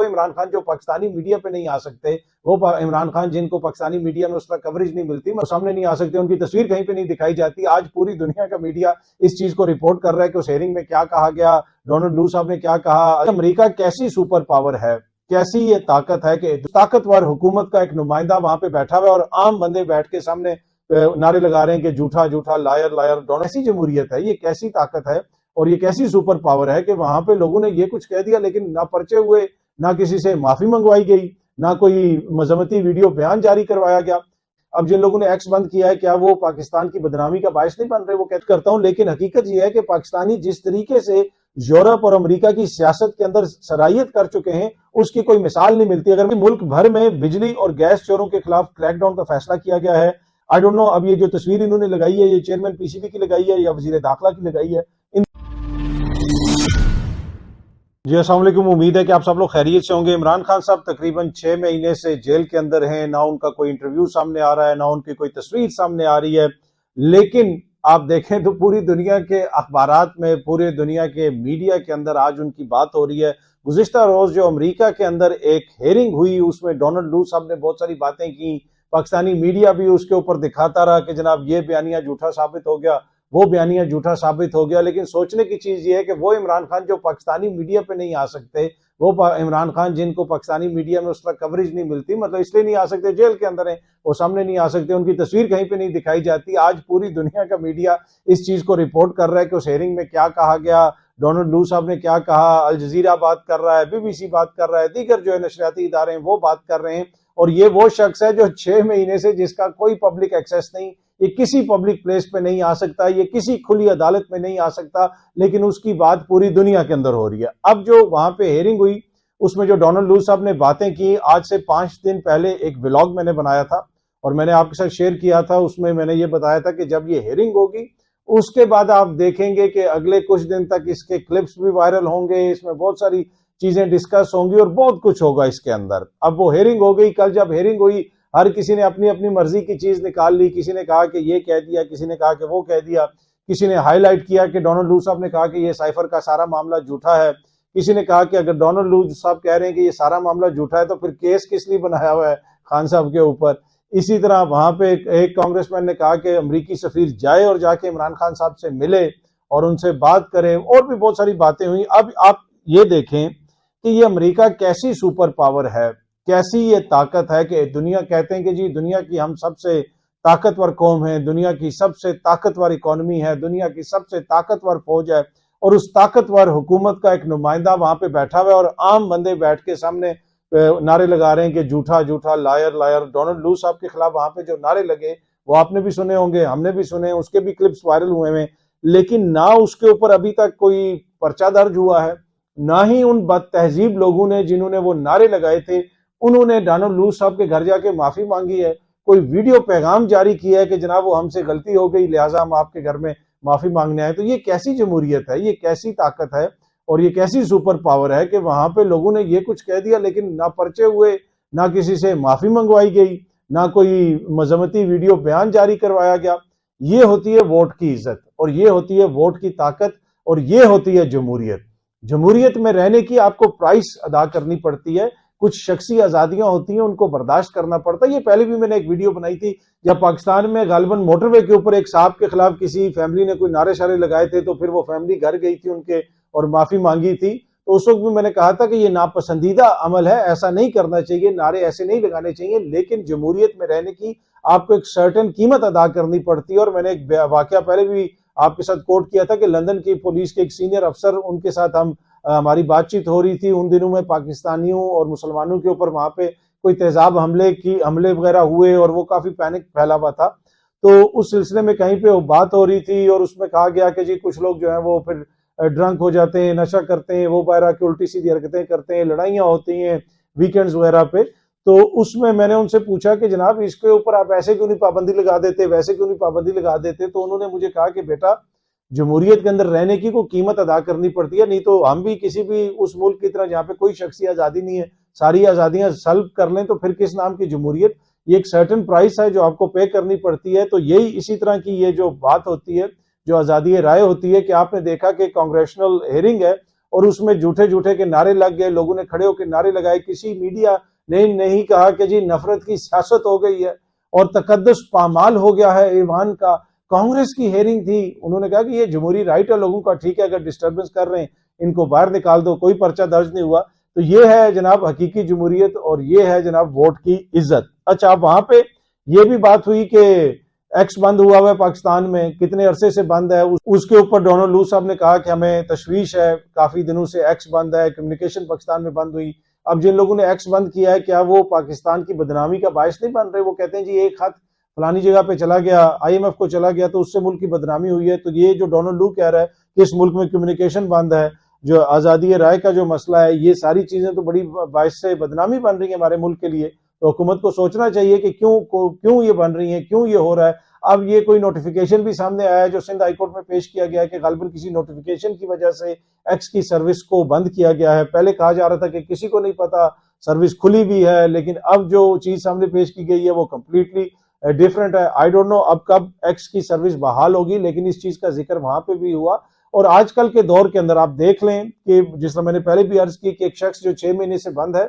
इमरान खान जो पाकिस्तानी मीडिया पे नहीं आ सकते, वो इमरान खान जिनको पाकिस्तानी मीडिया में उस तरह कवरेज नहीं मिलती, सामने नहीं आ सकते, उनकी तस्वीर कहीं पे नहीं दिखाई जाती। आज पूरी दुनिया का मीडिया इस चीज को रिपोर्ट कर रहा है कि उस हेयरिंग में क्या कहा गया, डोनाल्ड लू साहब ने क्या कहा। अमेरिका कैसी सुपर पावर है, कैसी ये ताकत है कि ताकतवर हुकूमत का एक नुमाइंदा वहां पे बैठा हुआ है और आम बंदे बैठ के सामने नारे लगा रहे हैं कि झूठा झूठा, लायर लायर। कैसी जमहूरियत है ये, कैसी ताकत है और ये कैसी सुपर पावर है कि वहां पे लोगों ने ये कुछ कह दिया लेकिन ना पर्चे हुए, ना किसी से माफी मंगवाई गई, ना कोई मजम्मती वीडियो बयान जारी करवाया गया। अब जिन लोगों ने एक्स बंद किया है, क्या वो पाकिस्तान की बदनामी का बायस नहीं बन रहे? वो कहता करता हूं, लेकिन हकीकत यह है कि पाकिस्तानी जिस तरीके से यूरोप और अमेरिका की सियासत के अंदर सराहियत कर चुके हैं, उसकी कोई मिसाल नहीं मिलती। अगर मुल्क भर में बिजली और गैस चोरों के खिलाफ क्रैकडाउन का फैसला किया गया है, आई डोंट नो अब ये जो तस्वीर इन्होंने लगाई है, ये चेयरमैन पीसीबी की लगाई है या वजीर दाखिला की लगाई है। जी अस्सलाम वालेकुम, उम्मीद है कि आप सब लोग खैरियत से होंगे। इमरान खान साहब तकरीबन 6 महीने से जेल के अंदर हैं, ना उनका कोई इंटरव्यू सामने आ रहा है, ना उनकी कोई तस्वीर सामने आ रही है। लेकिन आप देखें तो पूरी दुनिया के अखबारात में, पूरे दुनिया के मीडिया के अंदर आज उनकी बात हो रही है। गुज़िश्ता रोज जो अमेरिका के अंदर एक हेयरिंग हुई, उसमें डोनाल्ड लू साहब ने बहुत सारी बातें की, पाकिस्तानी मीडिया भी उसके ऊपर दिखाता रहा कि जनाब ये बयानिया झूठा साबित हो गया, वो बयानिया झूठा साबित हो गया। लेकिन सोचने की चीज ये है कि वो इमरान खान जो पाकिस्तानी मीडिया पे नहीं आ सकते, वो इमरान खान जिनको पाकिस्तानी मीडिया में उस तरह कवरेज नहीं मिलती, मतलब इसलिए नहीं आ सकते, जेल के अंदर हैं, वो सामने नहीं आ सकते, उनकी तस्वीर कहीं पे नहीं दिखाई जाती। आज पूरी दुनिया का मीडिया इस चीज को रिपोर्ट कर रहा है कि उस हेयरिंग में क्या कहा गया, डोनाल्ड लू साहब ने क्या कहा, अल जजीरा बात कर रहा है, बीबीसी बात कर रहा है, दीगर जो है नशरियाती इदारे हैं वो बात कर रहे हैं। और ये वो शख्स है जो 6 महीने से, जिसका कोई पब्लिक एक्सेस नहीं, ये किसी पब्लिक प्लेस पे नहीं आ सकता, ये किसी खुली अदालत में नहीं आ सकता, लेकिन उसकी बात पूरी दुनिया के अंदर हो रही है। अब जो वहां पे हेयरिंग हुई, उसमें जो डोनाल्ड लू साहब ने बातें की, आज से 5 दिन पहले एक व्लॉग मैंने बनाया था और मैंने आपके साथ शेयर किया था। उसमें मैंने ये बताया था कि जब ये हेयरिंग होगी उसके बाद आप देखेंगे कि अगले कुछ दिन तक इसके क्लिप्स भी वायरल होंगे, इसमें बहुत सारी चीजें डिस्कस होंगी और बहुत कुछ होगा इसके अंदर। अब वो हेयरिंग हो गई, कल जब हेयरिंग हुई हर किसी ने अपनी अपनी मर्जी की चीज निकाल ली, किसी ने कहा कि ये कह दिया, किसी ने कहा कि वो कह दिया, किसी ने हाईलाइट किया कि डोनाल्ड लू साहब ने कहा कि ये साइफर का सारा मामला झूठा है, किसी ने कहा कि अगर डोनाल्ड लू साहब कह रहे हैं कि ये सारा मामला झूठा है तो फिर केस किस लिए बनाया हुआ है खान साहब के ऊपर। इसी तरह वहां पे एक कांग्रेसमैन ने कहा कि अमरीकी सफीर जाए और जाके इमरान खान साहब से मिले और उनसे बात करें, और भी बहुत सारी बातें हुई। अब आप ये देखें कि ये अमेरिका कैसी सुपर पावर है, कैसी ये ताकत है कि दुनिया, कहते हैं कि जी दुनिया की हम सबसे ताकतवर कौम है, दुनिया की सबसे ताकतवर इकोनॉमी है, दुनिया की सबसे ताकतवर फौज है, और उस ताकतवर हुकूमत का एक नुमाइंदा वहां पे बैठा हुआ है और आम बंदे बैठ के सामने नारे लगा रहे हैं कि झूठा झूठा, लायर लायर। डोनाल्ड लू साहब के खिलाफ वहां पे जो नारे लगे वो आपने भी सुने होंगे, हमने भी सुने, उसके भी क्लिप्स वायरल हुए हैं, लेकिन ना उसके ऊपर अभी तक कोई पर्चा दर्ज हुआ है, ना ही उन बदतहजीब लोगों ने जिन्होंने वो नारे लगाए थे उन्होंने डोनाल्ड लू साहब के घर जाके माफी मांगी है, कोई वीडियो पैगाम जारी किया है कि जनाब वो हमसे गलती हो गई लिहाजा हम आपके घर में माफी मांगने आए। तो ये कैसी जमहूरियत है, ये कैसी ताकत है और ये कैसी सुपर पावर है कि वहां पे लोगों ने ये कुछ कह दिया लेकिन ना पर्चे हुए, ना किसी से माफी मंगवाई गई, ना कोई मजम्मती वीडियो बयान जारी करवाया गया। ये होती है वोट की इज्जत और ये होती है वोट की ताकत और ये होती है जमहूरियत। जमहूरियत में रहने की आपको प्राइस अदा करनी पड़ती है, कुछ शख्सी आजादियां होती हैं उनको बर्दाश्त करना पड़ता है। ये पहले भी मैंने एक वीडियो बनाई थी जब पाकिस्तान में गालिबन मोटरवे के ऊपर एक साहब के खिलाफ किसी फैमिली ने कोई नारे शारे लगाए थे, तो फिर वो फैमिली घर गई थी उनके और माफी मांगी थी। तो उस वक्त भी मैंने कहा था कि ये नापसंदीदा अमल है, ऐसा नहीं करना चाहिए, नारे ऐसे नहीं लगाने चाहिए, लेकिन जमहूरियत में रहने की आपको एक सर्टेन कीमत अदा करनी पड़ती है। और मैंने एक वाकया पहले भी आपके साथ कोट किया था कि लंदन की पुलिस के एक सीनियर अफसर, उनके साथ हमारी बातचीत हो रही थी। उन दिनों में पाकिस्तानियों और मुसलमानों के ऊपर वहां पे कोई तेजाब हमले वगैरह हुए और वो काफी पैनिक फैला हुआ था। तो उस सिलसिले में कहीं पे वो बात हो रही थी और उसमें कहा गया कि जी कुछ लोग जो है वो फिर ड्रंक हो जाते हैं, नशा करते हैं, वो वगैरह की उल्टी सीधी हरकतें करते हैं, लड़ाइयां होती हैं वीकेंड्स वगैरह पे। तो उसमें मैंने उनसे पूछा कि जनाब इसके ऊपर आप ऐसे क्यों नहीं पाबंदी लगा देते, वैसे क्यों नहीं पाबंदी लगा देते। तो उन्होंने मुझे कहा कि बेटा जमहूरियत के अंदर रहने की को कीमत अदा करनी पड़ती है, नहीं तो हम भी किसी भी उस मुल्क की तरह जहाँ पे कोई शख्सी आजादी नहीं है, सारी आजादियां सल्ब कर लें तो फिर किस नाम की जमहूरियत। ये एक सर्टेन प्राइस है जो आपको पे करनी पड़ती है। तो यही इसी तरह की ये जो बात होती है, जो आजादी राय होती है कि आपने देखा कि कांग्रेशनल हेयरिंग है और उसमें झूठे झूठे के नारे लग गए, लोगों ने खड़े होकर नारे लगाए। किसी मीडिया ने नहीं कहा कि जी नफरत की सियासत हो गई है और तकद्दुस पामाल हो गया है ईवान का। कांग्रेस की हेयरिंग थी, उन्होंने कहा कि ये जमहूरी राइट है लोगों का, ठीक है अगर डिस्टर्बेंस कर रहे हैं इनको बाहर निकाल दो, कोई पर्चा दर्ज नहीं हुआ। तो ये है जनाब हकीकी जमहूरियत और ये है जनाब वोट की इज्जत। अच्छा, अब वहां पे ये भी बात हुई कि एक्स बंद हुआ है पाकिस्तान में, कितने अरसे से बंद है, उसके ऊपर डोनाल्ड लू साहब ने कहा कि हमें तशवीश है, काफी दिनों से एक्स बंद है, कम्युनिकेशन पाकिस्तान में बंद हुई। अब जिन लोगों ने एक्स बंद किया है, क्या वो पाकिस्तान की बदनामी का बायस नहीं बन रहे? वो कहते हैं जी एक खत फलानी जगह पे चला गया, IMF को चला गया, तो उससे मुल्क की बदनामी हुई है। तो ये जो डोनाल्ड लू कह रहा है कि इस मुल्क में कम्युनिकेशन बंद है, जो आजादी राय का जो मसला है, ये सारी चीजें तो बड़ी बायस से बदनामी बन रही है हमारे मुल्क के लिए। तो हुकूमत को सोचना चाहिए कि क्यों ये बन रही है, क्यों ये हो रहा है। अब ये कोई नोटिफिकेशन भी सामने आया है जो सिंध हाईकोर्ट में पेश किया गया है कि गालिबन किसी नोटिफिकेशन की वजह से एक्स की सर्विस को बंद किया गया है। पहले कहा जा रहा था कि किसी को नहीं पता, सर्विस खुली भी है, लेकिन अब जो चीज सामने पेश की गई है वो कंप्लीटली डिफरेंट है। आई डोंट नो अब कब एक्स की सर्विस बहाल होगी, लेकिन इस चीज का जिक्र वहां पे भी हुआ। और आजकल के दौर के अंदर आप देख लें कि जिस तरह मैंने पहले भी अर्ज की कि एक शख्स जो 6 महीने से बंद है,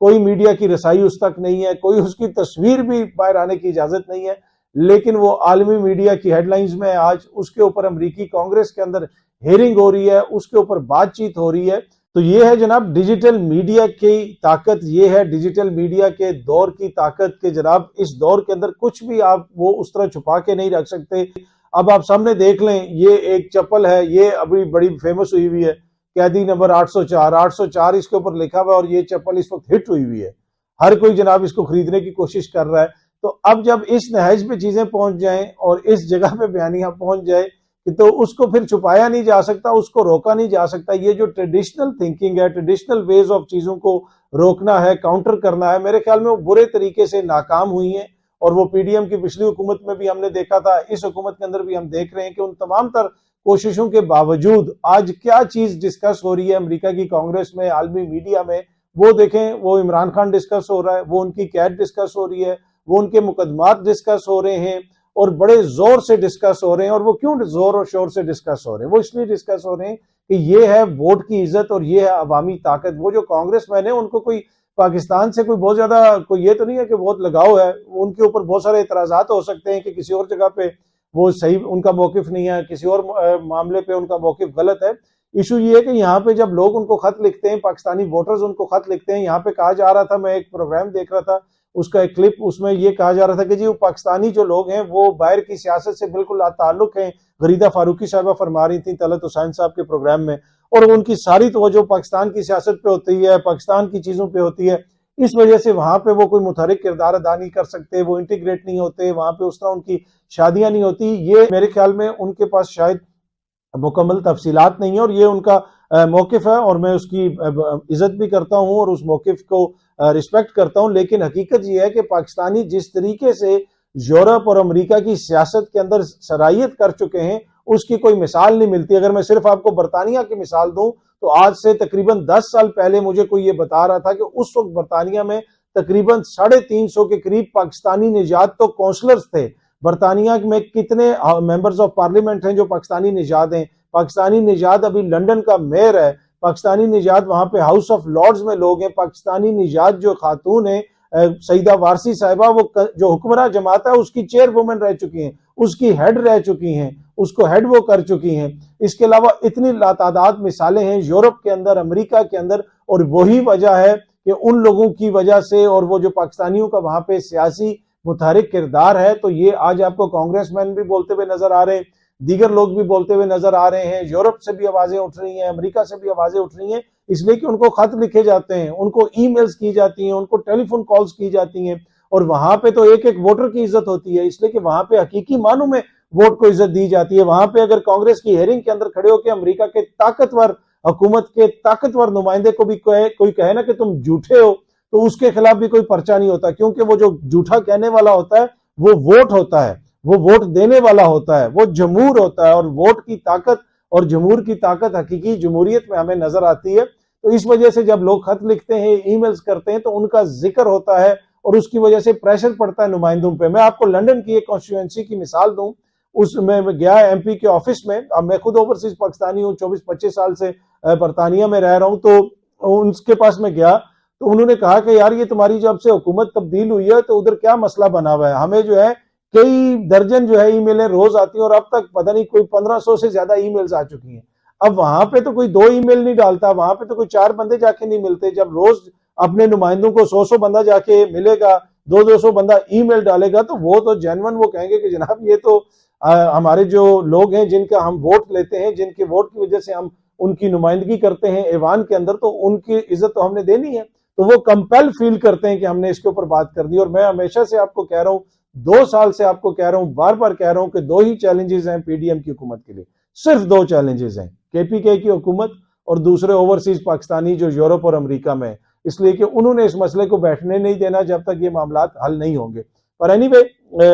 कोई मीडिया की रसाई उस तक नहीं है, कोई उसकी तस्वीर भी बाहर आने की इजाजत नहीं है, लेकिन वो आलमी मीडिया की हेडलाइंस में आज उसके ऊपर अमेरिकी कांग्रेस के अंदर हेयरिंग हो रही है, उसके ऊपर बातचीत हो रही है। तो ये है जनाब डिजिटल मीडिया की ताकत, ये है डिजिटल मीडिया के दौर की ताकत के जनाब इस दौर के अंदर कुछ भी आप वो उस तरह छुपा के नहीं रख सकते। अब आप सामने देख लें, ये एक चप्पल है, ये अभी बड़ी फेमस हुई हुई है, कैदी नंबर 804 इसके ऊपर लिखा हुआ है और ये चप्पल इस वक्त हिट हुई हुई है, हर कोई जनाब इसको खरीदने की कोशिश कर रहा है। तो अब जब इस नहज पे चीजें पहुंच जाएं और इस जगह पे बयानियां पहुंच जाए तो उसको फिर छुपाया नहीं जा सकता, उसको रोका नहीं जा सकता। ये जो ट्रेडिशनल थिंकिंग है, ट्रेडिशनल वेज ऑफ चीजों को रोकना है, काउंटर करना है, मेरे ख्याल में वो बुरे तरीके से नाकाम हुई है। और वो PDM की पिछली हुकूमत में भी हमने देखा था, इस हुकूमत के अंदर भी हम देख रहे हैं कि उन तमाम तर कोशिशों के बावजूद आज क्या चीज डिस्कस हो रही है अमेरिका की कांग्रेस में, आलमी मीडिया में, वो देखें, वो इमरान खान डिस्कस हो रहा है, वो उनकी कैद डिस्कस हो रही है, वो उनके मुकदमात डिस्कस हो रहे हैं और बड़े जोर से डिस्कस हो रहे हैं। और वो क्यों जोर और शोर से डिस्कस हो रहे हैं? वो इसलिए डिस्कस हो रहे हैं कि ये है वोट की इज्जत और ये है अवामी ताकत। वो जो कांग्रेसमैन है उनको कोई पाकिस्तान से कोई बहुत ज्यादा कोई ये तो नहीं है कि बहुत लगाव है, उनके ऊपर बहुत सारे एतराजात हो सकते हैं कि किसी और जगह पे वो सही उनका मौकिफ नहीं है, किसी और मामले पे उनका मौकिफ गलत है। इशू ये है कि यहाँ पे जब लोग उनको खत लिखते हैं, पाकिस्तानी वोटर्स उनको खत लिखते हैं, यहाँ पे कहा जा रहा था, मैं एक प्रोग्राम देख रहा था उसका एक क्लिप, उसमें ये कहा जा रहा था कि जी वो पाकिस्तानी जो लोग हैं वो बाहर की सियासत से बिल्कुल ताल्लुक हैं। गरीदा फारूकी साहबा फरमा रही थी तलत हुसैन साहब के प्रोग्राम में, और उनकी सारी तवज्जो पाकिस्तान की सियासत पे होती है, पाकिस्तान की चीजों पे होती है। इस वजह से वहां पे वो कोई मुतहरिक किरदार अदा नहीं कर सकते, वो इंटीग्रेट नहीं होते, वहां पे उस तरह उनकी शादियां नहीं होती। ये मेरे ख्याल में उनके पास शायद मुकम्मल तफसीलात नहीं है और ये उनका मौकिफ है और मैं उसकी इज्जत भी करता हूं और उस मौकिफ को रिस्पेक्ट करता हूं। लेकिन हकीकत ये है कि पाकिस्तानी जिस तरीके से यूरोप और अमेरिका की सियासत के अंदर सराहियत कर चुके हैं उसकी कोई मिसाल नहीं मिलती। अगर मैं सिर्फ आपको बरतानिया की मिसाल दूं तो आज से तकरीबन 10 साल पहले मुझे कोई ये बता रहा था कि उस वक्त बरतानिया में तकरीबन 350 के करीब पाकिस्तानी निजात तो काउंसलर्स थे। बरतानिया में कितने मेंबर्स ऑफ पार्लियामेंट हैं जो पाकिस्तानी निजात हैं। पाकिस्तानी निजात अभी लंदन का मेयर है, पाकिस्तानी निजात वहां पे हाउस ऑफ लॉर्ड्स में लोग हैं। पाकिस्तानी निजात जो खातून है सईदा वारसी साहिबा, वो जो हुक्मरान जमात है उसकी चेयरवुमन रह चुकी हैं, उसकी हेड रह चुकी हैं, उसको हेड वो कर चुकी हैं। इसके अलावा इतनी लातादाद मिसालें हैं यूरोप के अंदर, अमेरिका के अंदर, और वही वजह है कि उन लोगों की वजह से और वो जो पाकिस्तानियों का वहां पे सियासी मुतहरिक किरदार है। तो ये आज आपको कांग्रेसमैन भी बोलते हुए नजर आ रहे हैं, दीगर लोग भी बोलते हुए नजर आ रहे हैं, यूरोप से भी आवाजें उठ रही हैं, अमेरिका से भी आवाजें उठ रही हैं, इसलिए कि उनको खत लिखे जाते हैं, उनको ईमेल्स की जाती हैं, उनको टेलीफोन कॉल्स की जाती हैं। और वहां पे तो एक एक वोटर की इज्जत होती है, इसलिए कि वहां पे हकीकी मानों में वोट को इज्जत दी जाती है। वहां पे अगर कांग्रेस की हेयरिंग के अंदर खड़े होकर अमेरिका के ताकतवर हुकूमत के ताकतवर नुमाइंदे को भी कोई कहे ना कि तुम झूठे हो, तो उसके खिलाफ भी कोई पर्चा नहीं होता, क्योंकि वो जो झूठा कहने वाला होता है वो वोट होता है, वो वोट देने वाला होता है, वो जमहूर होता है। और वोट की ताकत और जमहूर की ताकत हकीकी जमहूरियत में हमें नजर आती है। तो इस वजह से जब लोग खत लिखते हैं, ईमेल्स करते हैं, तो उनका जिक्र होता है और उसकी वजह से प्रेशर पड़ता है नुमाइंदों पे। मैं आपको लंदन की एक कॉन्स्टिट्यूएंसी की मिसाल दूं, उसमें मैं गया MP के ऑफिस में। अब मैं खुद ओवरसीज पाकिस्तानी हूँ, 24-25 साल से बरतानिया में रह रहा हूँ, तो उनके पास में गया तो उन्होंने कहा कि यार ये तुम्हारी जब से हुकूमत तब्दील हुई है तो उधर क्या मसला बना हुआ है, हमें जो है कई दर्जन जो है ईमेलें रोज आती हैं और अब तक पता नहीं कोई 1500 से ज्यादा ईमेल्स आ चुकी हैं। अब वहां पे तो कोई 2 ईमेल नहीं डालता, वहां पे तो कोई 4 बंदे जाके नहीं मिलते। जब रोज अपने नुमाइंदों को 100 बंदा जाके मिलेगा, 200 बंदा ईमेल डालेगा, तो वो तो जेन्युइन वो कहेंगे कि जनाब ये तो हमारे जो लोग हैं जिनका हम वोट लेते हैं, जिनके वोट की वजह से हम उनकी नुमाइंदगी करते हैं ऐवान के अंदर, तो उनकी इज्जत तो हमने देनी है। तो वो कंपेल फील करते हैं कि हमने इसके ऊपर बात कर दी। और मैं हमेशा से आपको कह रहा हूं, 2 साल से आपको कह रहा हूं, बार बार कह रहा हूं कि 2 ही चैलेंजेस हैं PDM की हुकूमत के लिए, सिर्फ 2 चैलेंजेस हैं, KPK की हुकूमत और दूसरे ओवरसीज पाकिस्तानी जो यूरोप और अमेरिका में है, इसलिए कि उन्होंने इस मसले को बैठने नहीं देना जब तक ये मामला हल नहीं होंगे। पर एनीवे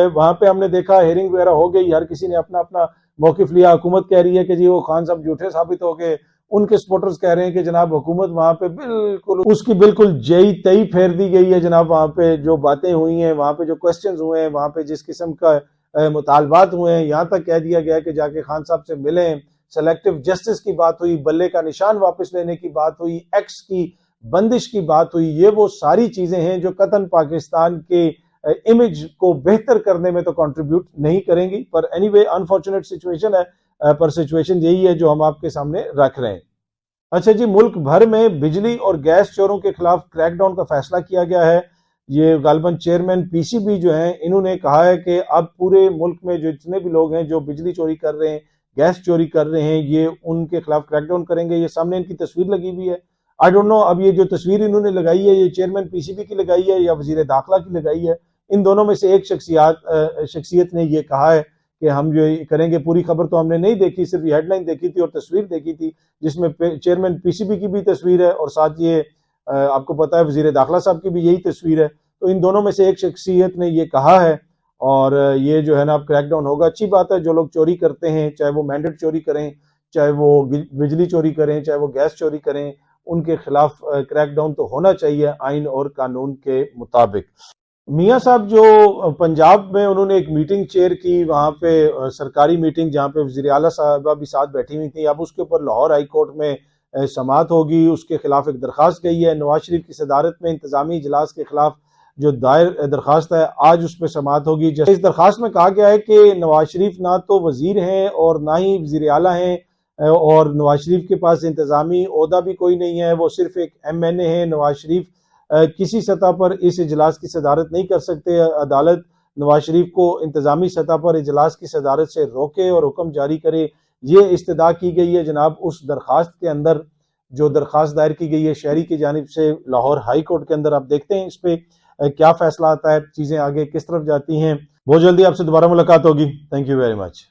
वहां पे हमने देखा हियरिंग वगैरह हो गई, हर किसी ने अपना अपना मौकिफ लिया। हुकूमत कह रही है कि जी वो खान साहब झूठे साबित हो गए, उनके सपोर्टर्स कह रहे हैं कि जनाब हुकूमत वहां पे बिल्कुल उसकी बिल्कुल जई तई फेर दी गई है। जनाब वहां पे जो बातें हुई हैं, वहां पे जो क्वेश्चंस हुए हैं, वहां पे जिस किस्म का मुतालबात हुए हैं, यहां तक कह दिया गया कि जाके खान साहब से मिलें, सेलेक्टिव जस्टिस की बात हुई, बल्ले का निशान वापस लेने की बात हुई, एक्स की बंदिश की बात हुई। ये वो सारी चीजें हैं जो कतन पाकिस्तान के इमेज को बेहतर करने में तो कंट्रीब्यूट नहीं करेंगी। पर एनीवे अनफॉर्चुनेट सिचुएशन है, पर सिचुएशन यही है जो हम आपके सामने रख रहे हैं। अच्छा जी, मुल्क भर में बिजली और गैस चोरों के खिलाफ क्रैकडाउन का फैसला किया गया है। ये गालिबन चेयरमैन PCB जो हैं, इन्होंने कहा है कि अब पूरे मुल्क में जो जितने भी लोग हैं जो बिजली चोरी कर रहे हैं, गैस चोरी कर रहे हैं, ये उनके खिलाफ क्रैकडाउन करेंगे। ये सामने इनकी तस्वीर लगी हुई है। आई डोंट नो अब ये जो तस्वीर इन्होंने लगाई है, ये चेयरमैन PCB की लगाई है या वजीर दाखिला की लगाई है। इन दोनों में से एक शख्सियत ने ये कहा है कि हम जो करेंगे। पूरी खबर तो हमने नहीं देखी, सिर्फ ये हेडलाइन देखी थी और तस्वीर देखी थी, जिसमें चेयरमैन PCB की भी तस्वीर है और साथ ये आपको पता है वजीर दाखिला साहब की भी यही तस्वीर है। तो इन दोनों में से एक शख्सियत ने ये कहा है और ये जो है ना अब क्रैकडाउन होगा। अच्छी बात है, जो लोग चोरी करते हैं, चाहे वो मैंडेट चोरी करें, चाहे वो बिजली चोरी करें, चाहे वो गैस चोरी करें, उनके खिलाफ क्रैकडाउन तो होना चाहिए आइन और कानून के मुताबिक। मियाँ साहब जो पंजाब में उन्होंने एक मीटिंग चेयर की, वहां पे सरकारी मीटिंग जहां पे वज़ीर आला साहबा भी साथ बैठी हुई थी। अब उसके ऊपर लाहौर हाई कोर्ट में समाअत होगी, उसके खिलाफ एक दरखास्त गई है। नवाज शरीफ की सदारत में इंतजामी इजलास के खिलाफ जो दायर दरखास्त है, आज उस पर समाअत होगी। जैसे इस दरखास्त में कहा गया है कि नवाज शरीफ ना तो वजीर हैं और ना ही वज़ीर आला हैं और नवाज शरीफ के पास इंतजामी ओहदा भी कोई नहीं है, वो सिर्फ एक MNA है। नवाज शरीफ किसी सतह पर इस इजलास की सदारत नहीं कर सकते। अदालत नवाज शरीफ को इंतजामी सतह पर इजलास की सदारत से रोके और हुक्म जारी करे, ये इस्तदा की गई है जनाब उस दरखास्त के अंदर। जो दरखास्त दायर की गई है शहरी की जानिब से लाहौर हाई कोर्ट के अंदर, आप देखते हैं इस पे क्या फैसला आता है, चीजें आगे किस तरफ जाती हैं। बहुत जल्दी आपसे दोबारा मुलाकात होगी। Thank you very much.